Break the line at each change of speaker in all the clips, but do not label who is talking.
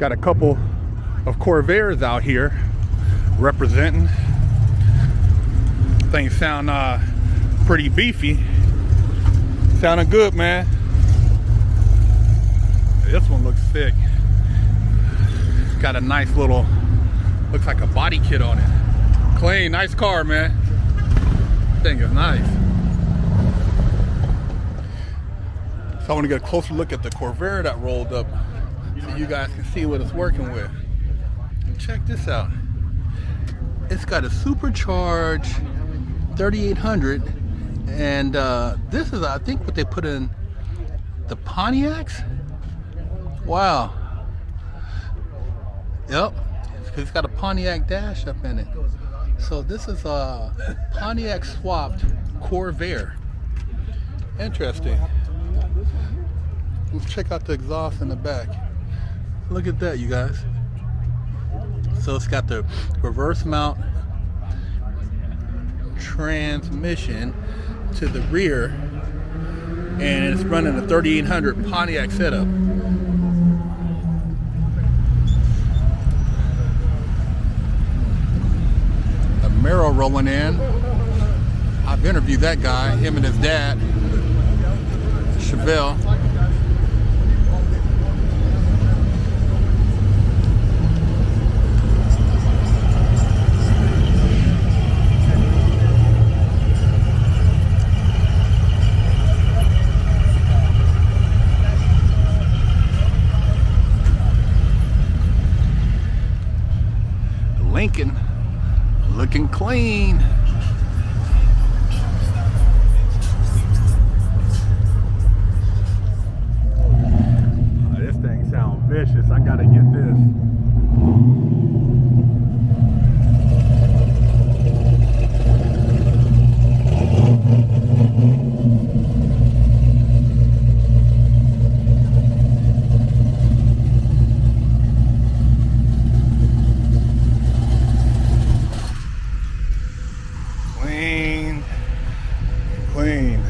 Got a couple of Corvairs out here representing. Things sound pretty beefy. Sounding good, man. This one looks sick. Got a nice little, looks like a body kit on it. Clean, nice car, man. Thing is nice. So I want to get a closer look at the Corvair that rolled up so you guys can see what it's working with. And check this out. It's got a supercharged 3800, and this is, I think, what they put in the Pontiacs. Wow. Yep. It's got a Pontiac dash up in it. So this is a Pontiac swapped Corvair. Interesting. Let's check out the exhaust in the back. Look at that, you guys. So it's got the reverse mount transmission to the rear, and it's running a 3800 Pontiac setup. The Camaro rolling in. I've interviewed that guy, him and his dad, Chevelle. Lincoln looking clean. This thing sounds vicious. I gotta get this. Clean.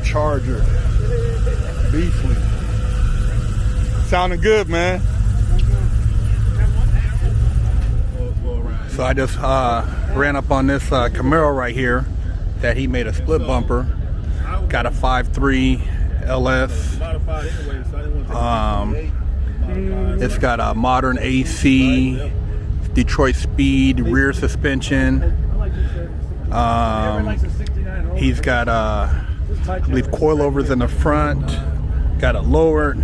Charger. Beefly. Sounding good, man. So I just ran up on this Camaro right here that he made a split bumper. Got a 5.3 LS. It's got a modern AC, Detroit speed, rear suspension. He's got I believe coilovers in the front, got it lowered.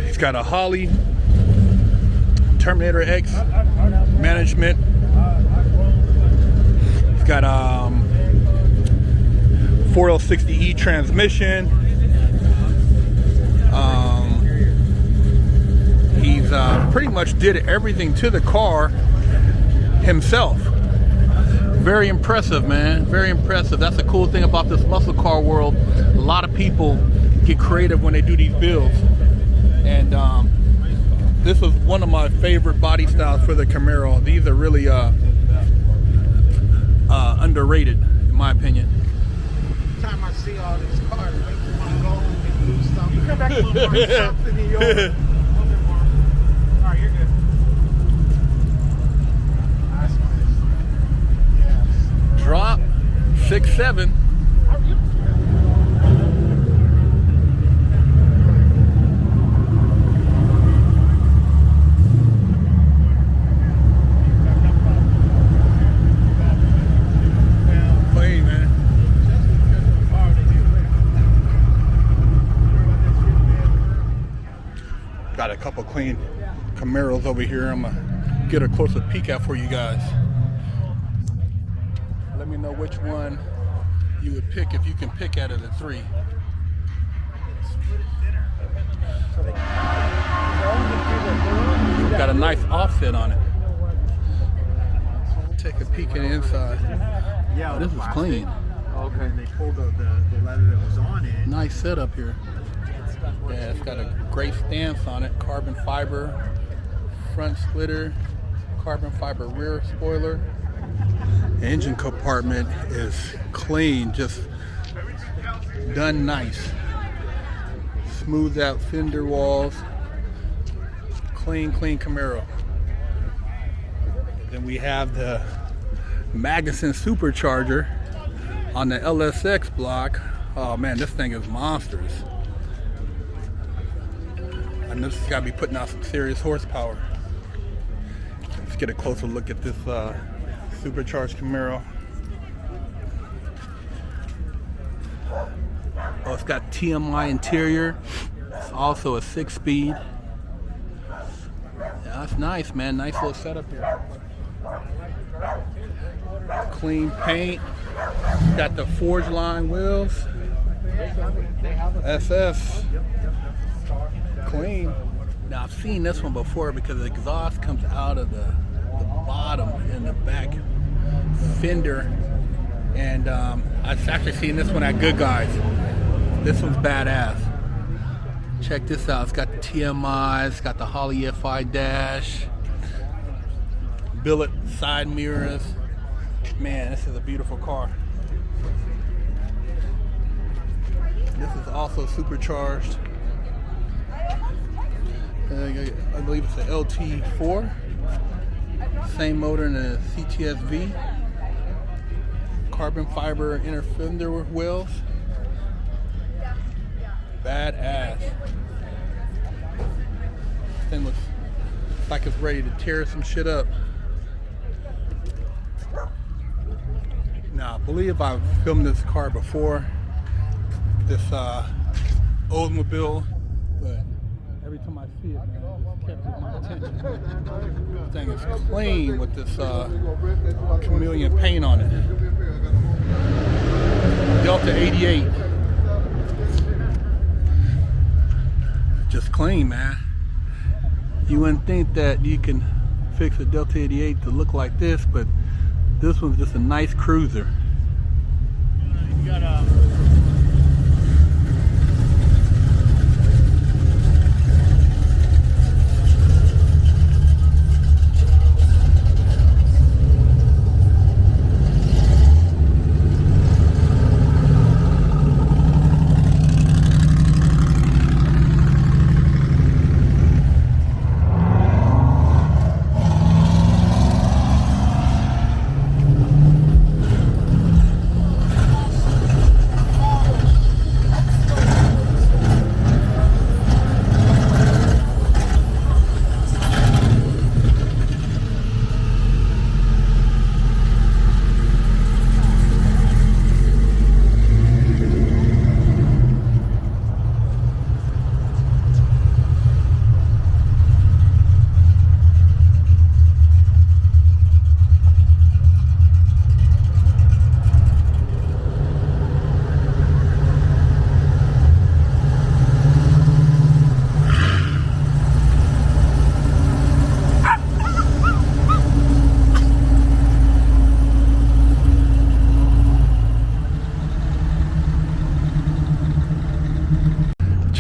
He's got a Holley Terminator X management. He's got 4L60E transmission. He's pretty much did everything to the car himself. Very impressive, man. Very impressive. That's the cool thing about this muscle car world. A lot of people get creative when they do these builds. And this was one of my favorite body styles for the Camaro. These are really underrated, in my opinion.
Every time I see all these cars, it makes me want to go home and do something. You come back a little more, do something in your own. All right, you're good.
Drop 6.7. Clean, man. Got a couple clean Camaros over here. I'm gonna get a closer peek at for you guys. Let me know which one you would pick if you can pick out of the three. Got a nice offset on it. Take a peek in the inside.
Yeah,
oh, this is clean.
Okay. And they pulled the leather that was on it.
Nice setup here. Yeah, it's got a great stance on it. Carbon fiber front splitter, carbon fiber rear spoiler. The engine compartment is clean, just done nice. Smoothed out fender walls. Clean Camaro. Then we have the Magnuson supercharger on the LSX block. Oh man, this thing is monstrous. And this has got to be putting out some serious horsepower. Let's get a closer look at this supercharged Camaro. Oh, it's got TMI interior. It's also a 6-speed. Yeah, that's nice, man. Nice little setup here. Clean paint. Got the Forge Line wheels. SS. Clean. Now I've seen this one before because the exhaust comes out of the bottom in the back fender, and I've actually seen this one at Good Guys. This one's badass. Check this out. It's got the TMI, it's got the Holley FI dash, billet side mirrors. Man, this is a beautiful car. This is also supercharged. I believe it's an LT4. Same motor in the CTSV. Carbon fiber inner fender wheels. Badass. This thing looks like it's ready to tear some shit up. Now, I believe I've filmed this car before, this Oldsmobile, but every time I see it, man, it just catches my attention. This thing is clean with this chameleon paint on it. Delta 88. Just clean, man. You wouldn't think that you can fix a Delta 88 to look like this, but this one's just a nice cruiser. You got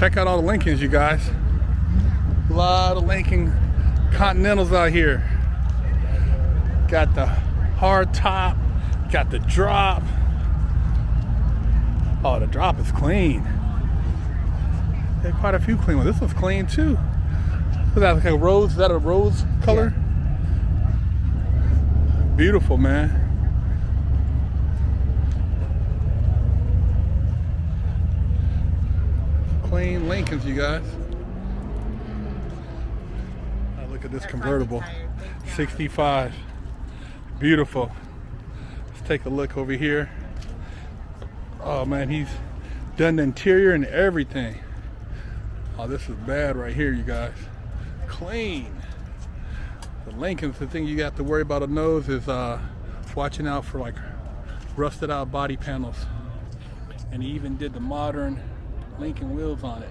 check out all the Lincolns, you guys. A lot of Lincoln Continentals out here. Got the hard top, got the drop. Oh, the drop is clean. There's quite a few clean ones. This one's clean too. Is that like a rose? Is that a rose color? Yeah. Beautiful, man. Clean Lincolns, you guys. Now look at this convertible. 65. Beautiful. Let's take a look over here. Oh man, he's done the interior and everything. Oh, this is bad right here, you guys. Clean. The Lincolns, the thing you got to worry about on those is watching out for like rusted out body panels. And he even did the modern Lincoln wheels on it.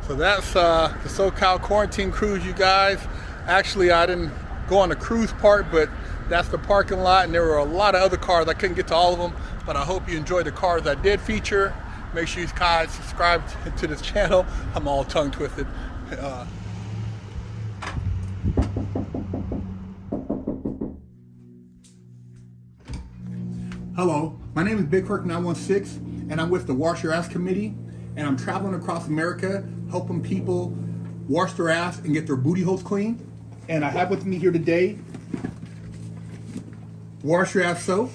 So that's the Socal quarantine cruise, you guys. Actually, I didn't go on the cruise part, but that's the parking lot, and there were a lot of other cars. I couldn't get to all of them, but I hope you enjoyed the cars I did feature. Make sure you guys subscribe to this channel. I'm all tongue twisted. Hello, my name is Big Kirk 916, and I'm with the Wash Your Ass Committee. and I'm traveling across America helping people wash their ass and get their booty holes clean. And I have with me here today Wash Your Ass Soap,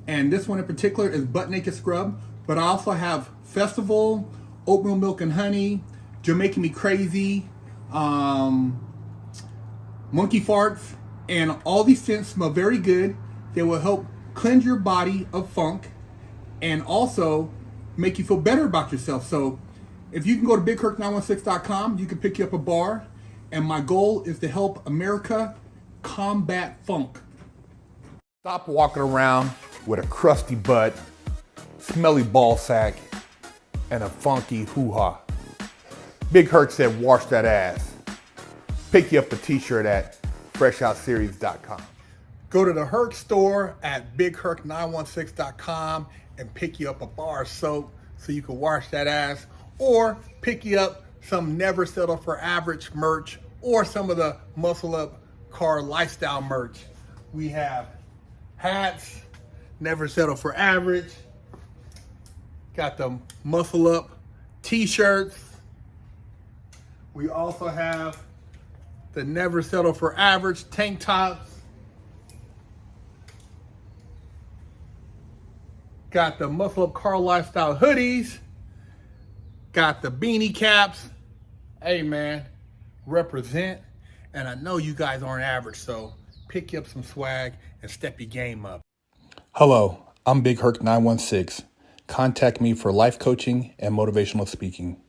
and this one in particular is Butt Naked Scrub. But I also have Festival, Oatmeal Milk and Honey, Jamaican Me Crazy, Monkey Farts, and all these scents smell very good. They will help cleanse your body of funk and also make you feel better about yourself. So if you can go to BigHerc916.com, you can pick you up a bar. And my goal is to help America combat funk. Stop walking around with a crusty butt, smelly ball sack, and a funky hoo-ha. Big Herc said, wash that ass. Pick you up a t-shirt at FreshOutSeries.com. Go to the Herc store at BigHerc916.com and pick you up a bar of soap so you can wash that ass, or pick you up some Never Settle for Average merch or some of the Muscleup Car Lifestyle merch. We have hats, Never Settle for Average, got the Muscleup t-shirts. We also have the Never Settle for Average tank tops. Got the Muscleup Car Lifestyle hoodies. Got the beanie caps. Hey man, represent. And I know you guys aren't average, so pick you up some swag and step your game up. Hello, I'm Big Herc 916. Contact me for life coaching and motivational speaking.